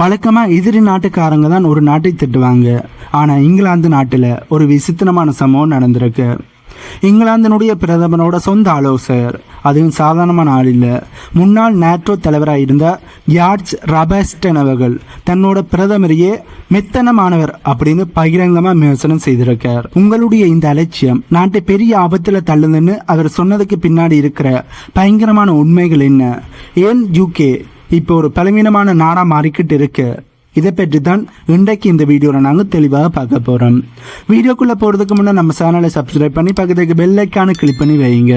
வழக்கமாக எதிரி நாட்டுக்காரங்க தான் ஒரு நாட்டை திட்டுவாங்க. ஆனால் இங்கிலாந்து நாட்டில் ஒரு விசித்திரமான சம்பவம் நடந்திருக்கு. இங்கிலாந்தினுடைய பிரதமரோட சொந்த ஆலோசகர், அதுவும் சாதாரணமான ஆள் இல்லை, முன்னாள் நேட்டோ தலைவராக இருந்த ஜார்ஜ் ராபர்ட்சன் அவர்கள் தன்னோட பிரதமரையே மெத்தனமானவர் அப்படின்னு பகிரங்கமாக விமர்சனம் செய்திருக்கார். உங்களுடைய இந்த அலட்சியம் நாட்டை பெரிய ஆபத்தில் தள்ளுதுன்னு அவர் சொன்னதுக்கு பின்னாடி இருக்கிற பயங்கரமான உண்மைகள் என்ன? ஏன் யூகே இப்போ ஒரு பலவீனமான நாடாக மாறிக்கிட்டு இருக்கு? இதை பற்றி தான் இன்றைக்கு இந்த வீடியோவில் நாங்கள் தெளிவாக பார்க்க போகிறோம். வீடியோக்குள்ளே போகிறதுக்கு முன்னே நம்ம சேனலை சப்ஸ்கிரைப் பண்ணி பக்கத்துக்கு பெல் ஐக்கானை கிளிக் பண்ணி வைங்க.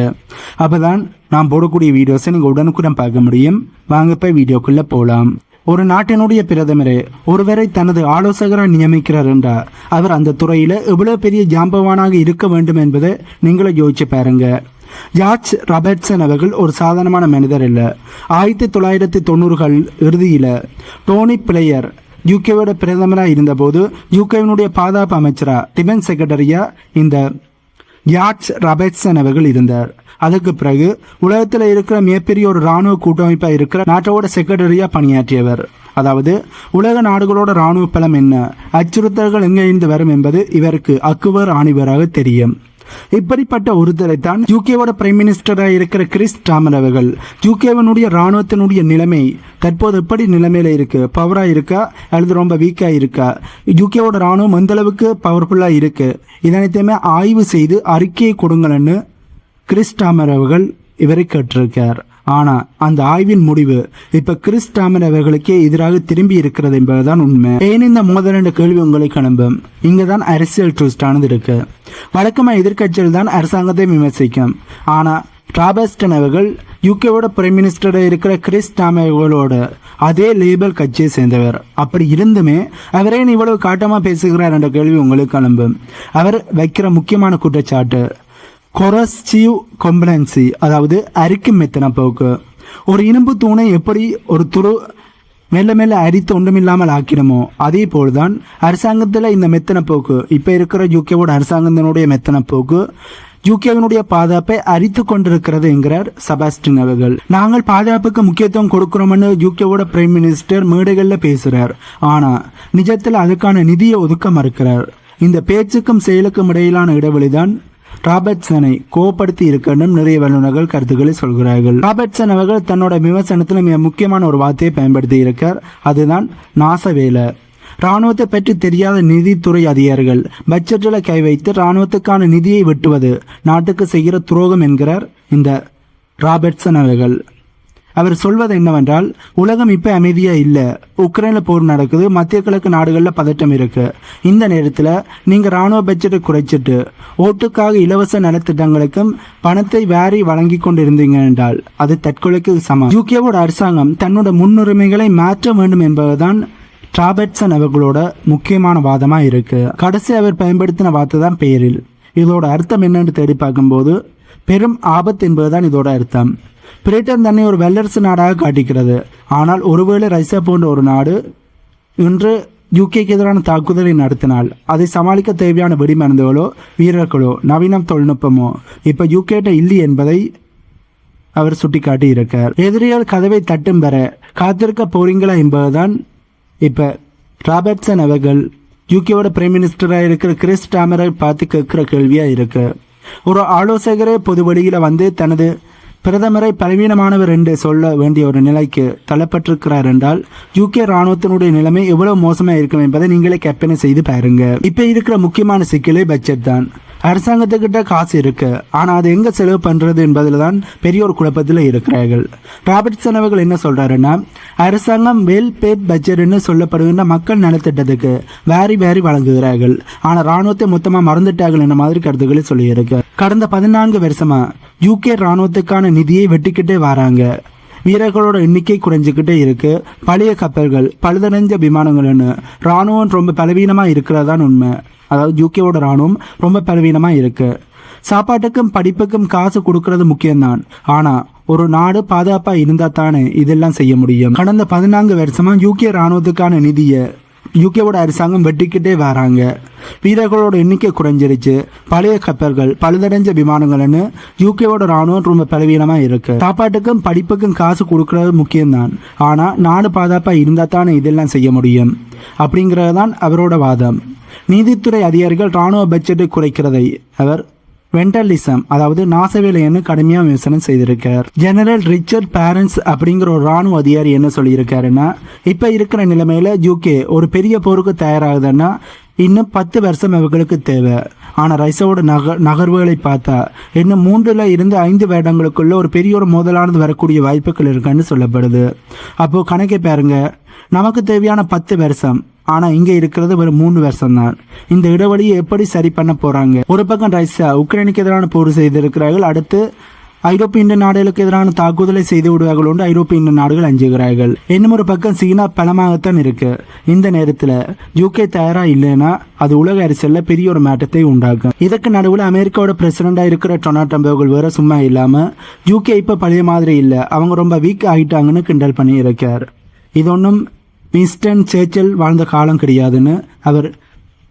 அப்போ தான் நான் போடக்கூடிய வீடியோஸை நீங்கள் உடனுக்குடன் பார்க்க முடியும். வாங்க போய் வீடியோக்குள்ளே போகலாம். ஒரு நாட்டினுடைய பிரதமரை ஒருவரை தனது ஆலோசகராக நியமிக்கிறார் என்றால் அவர் அந்த துறையில் எவ்வளோ பெரிய ஜாம்பவானாக இருக்க வேண்டும் என்பதை நீங்களும் யோசிச்சு பாருங்க. ஜார்ஜ் ராபர்ட்சன் அவர்கள் ஒரு சாதாரணமான மனிதர் இல்லை. 1990கள் இறுதியில் டோனி பிளேயர் யூகேவோட பிரதமராக இருந்தபோது யூகேவினுடைய பாதுகாப்பு அமைச்சராக டிஃபென்ஸ் செக்ரட்டரியாக இந்த ஜார்ஜ் ராபர்ட்சன் அவர்கள் இருந்தார். அதுக்கு பிறகு உலகத்தில் இருக்கிற மிகப்பெரிய ஒரு இராணுவ கூட்டமைப்பாக இருக்கிற நாட்டோட செக்ரட்டரியாக பணியாற்றியவர். அதாவது உலக நாடுகளோட இராணுவ பலம் என்ன, அச்சுறுத்தல்கள் எங்கிருந்து வரும் என்பது இவருக்கு அக்குவர் ஆணிவராக தெரியும். இப்படிப்பட்ட ஒருத்தரைத்தான் யூகேவோட பிரைம் மினிஸ்டராக இருக்கிற கிறிஸ் ஸ்டாமர் அவர்கள் யூகேவனுடைய இராணுவத்தினுடைய நிலைமை தற்போது எப்படி நிலைமையில இருக்கு, பவராக இருக்கா அல்லது ரொம்ப வீக்காக இருக்கா, யூகேவோட இராணுவம் எந்த அளவுக்கு பவர்ஃபுல்லாக இருக்கு, இதனைத்தையுமே ஆய்வு செய்து அறிக்கையை கொடுங்கள்னு கிறிஸ் ஸ்டாமர் அவர்கள் இவரை கேட்டிருக்கார். ஆனால் அந்த ஆய்வின் முடிவு இப்போ கிறிஸ் ஸ்டாமர் அவர்களுக்கே எதிராக திரும்பி இருக்கிறது என்பதுதான் உண்மை. ஏன் இந்த மோதல் என்ற கேள்வி உங்களுக்கு அனுப்பும். இங்கே தான் அரசியல் ட்விஸ்டானது இருக்கு. வழக்கமாக எதிர்கட்சிகள் தான் அரசாங்கத்தை விமர்சிக்கும். ஆனால் ராபர்ட்சன் அவர்கள் யூகேவோட பிரைம் மினிஸ்டராக இருக்கிற கிறிஸ் ஸ்டாமர் அவர்களோட அதே லேபல் கட்சியை சேர்ந்தவர். அப்படி இருந்துமே அவரே இவ்வளவு காட்டமாக பேசுகிறார் என்ற கேள்வி உங்களுக்கு அனுப்பும். அவர் வைக்கிற முக்கியமான குற்றச்சாட்டு கொரசிவ் கம்ப்ளன்சி, அதாவது அரிக்கும் மெத்தன போக்கு. ஒரு இரும்பு தூணை எப்படி ஒரு துரு மெல்ல மெல்ல அரித்து ஒன்றுமில்லாமல் ஆக்கிடுமோ அதே போல்தான் அரசாங்கத்தில் இந்த மெத்தன போக்கு, இப்போ இருக்கிற யூகேவோட அரசாங்கத்தினுடைய மெத்தன போக்கு யூகேவினுடைய பாதுகாப்பை அரித்து கொண்டிருக்கிறது என்கிறார் செபாஸ்டியன் அவர்கள். நாங்கள் பாதுகாப்புக்கு முக்கியத்துவம் கொடுக்கிறோம்னு யூகேவோட பிரைம் மினிஸ்டர் மேடைகளில் பேசுகிறார். ஆனால் நிஜத்தில் அதுக்கான நிதியை ஒதுக்க மறுக்கிறார். இந்த பேச்சுக்கும் செயலுக்கும் இடையிலான இடைவெளிதான் ராபர்ட்சனை கோபப்படுத்தி இருக்கணும் நிறைய வல்லுநர்கள் கருத்துக்களை சொல்கிறார்கள். ராபர்ட்சன் அவர்கள் தன்னோட விமர்சனத்தில் மிக முக்கியமான ஒரு வார்த்தையை பயன்படுத்தி இருக்கார். அதுதான் நாச வேலை. இராணுவத்தை பற்றி தெரியாத நிதித்துறை அதிகாரிகள் பட்ஜெட்டில் கை வைத்து இராணுவத்துக்கான நிதியை வெட்டுவது நாட்டுக்கு செய்கிற துரோகம் என்கிறார் இந்த ராபர்ட்சன் அவர்கள். அவர் சொல்வது என்னவென்றால், உலகம் இப்போ அமைதியாக இல்லை, உக்ரைனில் போர் நடக்குது, மத்திய கிழக்கு நாடுகளில் பதட்டம் இருக்கு. இந்த நேரத்தில் நீங்கள் இராணுவ பட்ஜெட்டை குறைச்சிட்டு ஓட்டுக்காக இலவச நலத்திட்டங்களுக்கும் பணத்தை வாரி வழங்கி கொண்டிருந்தீங்க என்றால் அது தற்கொலைக்கு சமம். யூகேவோட அரசாங்கம் தன்னோட முன்னுரிமைகளை மாற்ற வேண்டும் என்பதுதான் ராபர்ட்சன் அவர்களோட முக்கியமான வாதமாக இருக்கு. கடைசி அவர் பயன்படுத்தின வார்த்தை தான் பேரில். இதோட அர்த்தம் என்னன்னு தேடி பார்க்கும்போது பெரும் ஆபத்து என்பதுதான் இதோட அர்த்தம். பிரிட்டன் தன்னை ஒரு வல்லரசு நாடாக காட்டிக்கிறது. ஆனால் ஒருவேளை ரஷ்யா போன்ற ஒரு நாடு இன்று யூகேக்கு எதிரான தாக்குதலை நடத்தினால் அதை சமாளிக்க தேவையான வெடிமருந்துகளோ வீரர்களோ நவீன தொழில்நுட்பமோ இப்போ யூகேட்ட இல்லை என்பதை அவர் சுட்டிக்காட்டி இருக்கார். எதிரிகள் கதவை தட்டும் பெற காத்திருக்க போறீங்களா என்பதுதான் இப்போ ராபர்ட்சன் அவர்கள் யூகேவோட பிரைம் மினிஸ்டராக இருக்கிற கிறிஸ் ஸ்டாமரை பார்த்து கேட்குற கேள்வியாக இருக்கு. ஒரு ஆலோசகரே பொது வழியில் வந்து தனது பிரதமரை பலவீனமானவர் என்று சொல்ல வேண்டிய ஒரு நிலைக்கு தள்ளப்பட்டிருக்கிறார் என்றால் யூகே இராணுவத்தினுடைய நிலைமை எவ்வளவு மோசமாக இருக்கும் என்பதை நீங்களே கற்பனை செய்து பாருங்க. இப்போ இருக்கிற முக்கியமான சிக்கலே பட்ஜெட் தான். அரசாங்கத்துக்கிட்ட காசு இருக்கு, ஆனால் அது எங்கே செலவு பண்ணுறது என்பதில் தான் பெரிய ஒரு குழப்பத்தில் இருக்கிறார்கள். ராபர்ட்சன் அவர்கள் என்ன சொல்கிறாருன்னா, அரசாங்கம் வெல் பேட் பட்ஜெட்னு சொல்லப்படுகின்ற மக்கள் நலத்திட்டத்துக்கு வேறி வழங்குகிறார்கள், ஆனால் இராணுவத்தை மொத்தமாக மறந்துட்டார்கள் என்ற மாதிரி கருத்துக்களை சொல்லியிருக்கு. கடந்த 14 வருஷமா யூகே இராணுவத்துக்கான நிதியை வெட்டிக்கிட்டே வராங்க. வீரர்களோட எண்ணிக்கை குறைஞ்சிக்கிட்டே இருக்கு. பழைய கப்பல்கள், பழுதடைஞ்ச விமானங்கள்னு இராணுவம் ரொம்ப பலவீனமாக இருக்கிறதான் உண்மை. அதாவது யூகேவோட இராணுவம் ரொம்ப பலவீனமாக இருக்கு. சாப்பாட்டுக்கும் படிப்புக்கும் காசு கொடுக்கறது முக்கியம்தான். ஆனால் ஒரு நாடு பாதுகாப்பாக இருந்தால் தானே இதெல்லாம் செய்ய முடியும். கடந்த 14 வருஷமா யூகே இராணுவத்துக்கான நிதியை யூகேவோட அரசாங்கம் வெட்டிக்கிட்டே வராங்க. வீரர்களோட எண்ணிக்கை குறைஞ்சிருச்சு. பழைய கப்பல்கள், பழுதடைஞ்ச விமானங்கள்னு யூகேவோட இராணுவம் ரொம்ப பலவீனமாக இருக்கு. சாப்பாட்டுக்கும் படிப்புக்கும் காசு கொடுக்கறது முக்கியம்தான், ஆனால் நாடு பாதுகாப்பாக இருந்தால் தானே இதெல்லாம் செய்ய முடியும் அப்படிங்கிறது தான் அவரோட வாதம். நீதித்துறை அதிகாரிகள் இராணுவ பட்ஜெட்டை குறைக்கிறதை அவர் வெண்டலிசம், அதாவது நாசவேலைன்னு கடுமையாக விமர்சனம் செய்திருக்கார். ஜெனரல் ரிச்சர்ட் பேரன்ஸ் அப்படிங்கிற ஒரு இராணுவ அதிகாரி என்ன சொல்லியிருக்காருன்னா, இப்போ இருக்கிற நிலைமையில யூகே ஒரு பெரிய போருக்கு தயாராகுதுன்னா இன்னும் 10 வருஷம் அவர்களுக்கு தேவை. ஆனால் ரைசாவோட நகர்வுகளை பார்த்தா இன்னும் 3 to 5 வருடங்களுக்குள்ள ஒரு பெரிய ஒரு மோதலானது வரக்கூடிய வாய்ப்புகள் இருக்குன்னு சொல்லப்படுது. அப்போது கணக்கை பாருங்க, நமக்கு தேவையான 10 வருஷம், ஆனால் இங்கே இருக்கிறது ஒரு 3 வருஷம் தான். இந்த இடைவெளியை எப்படி சரி பண்ண போகிறாங்க? ஒரு பக்கம் ரைசா உக்ரைனுக்கு எதிரான போர் செய்திருக்கிறார்கள், அடுத்து ஐரோப்பிய இந்திய நாடுகளுக்கு எதிரான தாக்குதலை செய்து விடுவார்கள் என்று ஐரோப்பிய இந்திய நாடுகள் அஞ்சுகிறார்கள். இன்னும் ஒரு பக்கம் சீனா பலமாகத்தான் இருக்கு. இந்த நேரத்தில் யூகே தயாரா இல்லைன்னா அது உலக அரசியலில் பெரிய ஒரு மாற்றத்தை உண்டாக்கும். இதற்கு நடுவில் அமெரிக்காவோட பிரசிடண்டாக இருக்கிற டொனால்ட் ட்ரம்ப் அவர்கள் வேற சும்மா இல்லாமல் யூகே இப்போ பழைய மாதிரி இல்லை, அவங்க ரொம்ப வீக் ஆகிட்டாங்கன்னு கிண்டல் பண்ணி இருக்கார். இது ஒன்றும் வின்ஸ்டன் சர்ச்சில் வாழ்ந்த காலம் கிடையாதுன்னு அவர்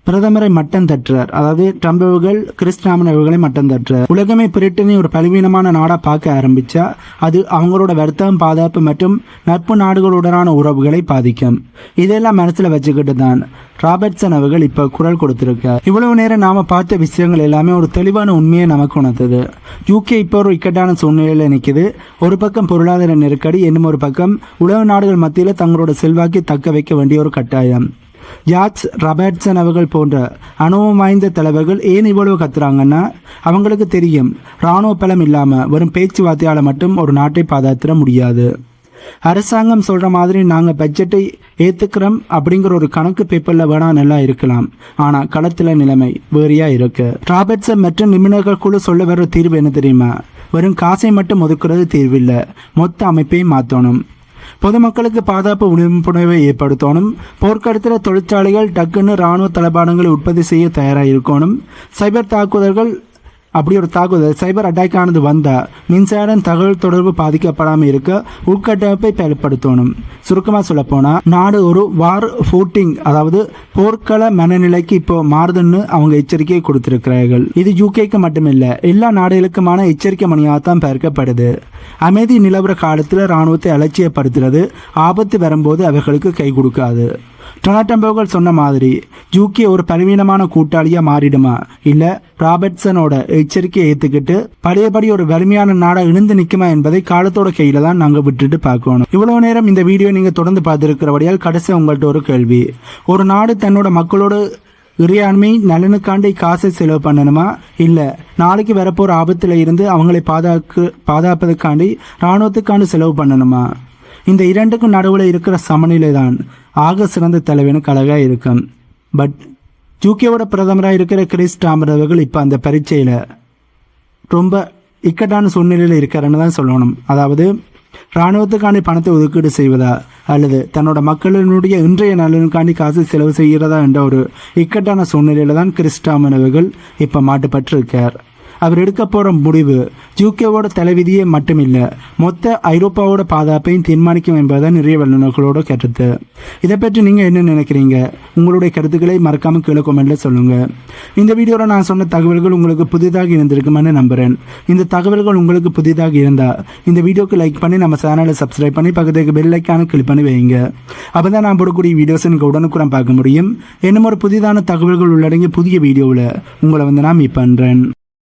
பிரதமரை மட்டம் தட்டுறார். அதாவது ட்ரம்ப் அவர்கள் கிறிஸ்டாமன் அவர்களை மட்டம் தட்டுறார். உலகமே பிரிட்டனை ஒரு பலவீனமான நாடாக பார்க்க ஆரம்பித்தா அது அவங்களோட வர்த்தகம், பாதுகாப்பு மற்றும் நட்பு நாடுகளுடனான உறவுகளை பாதிக்கும். இதெல்லாம் மனசில் வச்சுக்கிட்டு தான் ராபர்ட்சன் அவர்கள் இப்போ குரல் கொடுத்துருக்கார். இவ்வளவு நேரம் நாம் பார்த்த விஷயங்கள் எல்லாமே ஒரு தெளிவான உண்மையை நமக்கு உணர்த்துது. யூகே இப்போ ஒரு இக்கட்டான சூழ்நிலையில் நிற்குது. ஒரு பக்கம் பொருளாதார நெருக்கடி, இன்னும் ஒரு பக்கம் உலக நாடுகள் மத்தியில் தங்களோட செல்வாக்கை தக்க வைக்க வேண்டிய ஒரு கட்டாயம். ஜார்ஜ் ராபர்ட்சன் அவர்கள் போன்ற அனுபவம் வாய்ந்த தலைவர்கள் ஏன் இவ்வளவு கத்துறாங்கன்னா அவங்களுக்கு தெரியும், இராணுவ பலம் இல்லாமல் வெறும் பேச்சுவார்த்தையால் மட்டும் ஒரு நாட்டை பாதுகாத்திட முடியாது. அரசாங்கம் சொல்கிற மாதிரி நாங்கள் பட்ஜெட்டை ஏற்றுக்கிறோம் அப்படிங்கிற ஒரு கணக்கு பேப்பரில் வேணா நல்லா இருக்கலாம், ஆனால் களத்தில் நிலைமை வேறையாக இருக்கு. ராபர்ட்சன் மற்றும் நிபுணர்கள் குழு சொல்ல வர தீர்வு என்ன தெரியுமா? வெறும் காசை மட்டும் ஒதுக்குறது தீர்வில்லை, மொத்த அமைப்பையும் மாற்றணும். பொதுமக்களுக்கு பாதுகாப்பு விழிப்புணர்வை ஏற்படுத்தணும். போர்க்களத்தில் தொழிற்சாலைகள் டக்குன்னு இராணுவ தளபாடங்களை உற்பத்தி செய்ய தயாராக இருக்கணும். சைபர் தாக்குதல்கள், அப்படி ஒரு தாக்குதல் சைபர் அட்டாக் ஆனது வந்தால் மின்சாரம் தகவல் தொடர்பு பாதிக்கப்படாமல் இருக்க உட்கட்டமைப்பை பயன்படுத்தணும். சுருக்கமாக சொல்லப்போனால் நாடு ஒரு வார் ஃபூட்டிங், அதாவது போர்க்கள மனநிலைக்கு இப்போ மாறுதுன்னு அவங்க எச்சரிக்கை கொடுத்திருக்கிறார்கள். இது யூகேக்கு மட்டுமில்லை, எல்லா நாடுகளுக்குமான எச்சரிக்கை மணியாகத்தான் பார்க்கப்படுது. அமைதி நிலவர காலத்தில் இராணுவத்தை அலட்சியப்படுத்துறது ஆபத்து வரும்போது அவர்களுக்கு கை கொடுக்காது. டொனால்ட் ட்ரம்ப் அவர்கள் சொன்ன மாதிரி யூகே ஒரு பலவீனமான கூட்டாளியாக மாறிடுமா, இல்லை ராபர்ட்சனோட எச்சரிக்கையை ஏற்றுக்கிட்டு பழையபடி ஒரு வலிமையான நாடாக இணைந்து நிற்குமா என்பதை காலத்தோட கையில் தான் நாங்கள் விட்டுட்டு பார்க்கணும். இவ்வளோ நேரம் இந்த வீடியோ நீங்கள் தொடர்ந்து பார்த்துருக்கிறபடியால் கடைசி உங்கள்கிட்ட ஒரு கேள்வி. ஒரு நாடு தன்னோட மக்களோட இறையாண்மை நலனுக்காண்டி காசை செலவு பண்ணணுமா, இல்லை நாளைக்கு வரப்போகிற ஆபத்தில் இருந்து அவங்களை பாதுகாப்பதற்காண்டி இராணுவத்துக்காண்டி செலவு பண்ணணுமா? இந்த இரண்டுக்கும் நடுவில் இருக்கிற சமநிலை தான் ஆக சிறந்த தலைவனுக்கு அழகாக இருக்கும். பட் யூகேவோட பிரதமராக இருக்கிற கிறிஸ் ஸ்டாமர் அவர்கள் இப்போ அந்த பரீட்சையில் ரொம்ப இக்கட்டான சூழ்நிலையில் இருக்காருன்னு தான் சொல்லணும். அதாவது இராணுவத்துக்காண்டி பணத்தை ஒதுக்கீடு செய்வதா அல்லது தன்னோட மக்களினுடைய இன்றைய நலனுக்காண்டி காசு செலவு செய்கிறதா என்ற ஒரு இக்கட்டான சூழ்நிலையில் தான் கிறிஸ் ஸ்டாமர் அவர்கள் இப்போ மாட்டுப்பட்டிருக்கார். அவர் எடுக்க போகிற முடிவு யூகேவோட தலைவிதியை மட்டுமில்லை, மொத்த ஐரோப்பாவோட பாதுகாப்பையும் தீர்மானிக்கும் என்பதுதான் நிறைய வல்லுநர்களோட கருத்து. இதை பற்றி நீங்கள் என்ன நினைக்கிறீங்க? உங்களுடைய கருத்துக்களை மறக்காமல் கீழே கமெண்ட்டில் சொல்லுங்கள். இந்த வீடியோவில் நான் சொன்ன தகவல்கள் உங்களுக்கு புதிதாக இருந்திருக்குமென்னு நம்புகிறேன். இந்த தகவல்கள் உங்களுக்கு புதிதாக இருந்தால் இந்த வீடியோக்கு லைக் பண்ணி நம்ம சேனலை சப்ஸ்கிரைப் பண்ணி பக்கத்துக்கு பெல் ஐக்கானை கிளிக் பண்ணி வைங்க. அப்போ தான் நான் போடக்கூடிய வீடியோஸ் எனக்கு உடனுக்குடன் பார்க்க முடியும். இன்னும் ஒரு புதிதான தகவல்கள் உள்ளடங்கிய புதிய வீடியோவில் உங்களை நான் மீட் பண்ணுறேன்.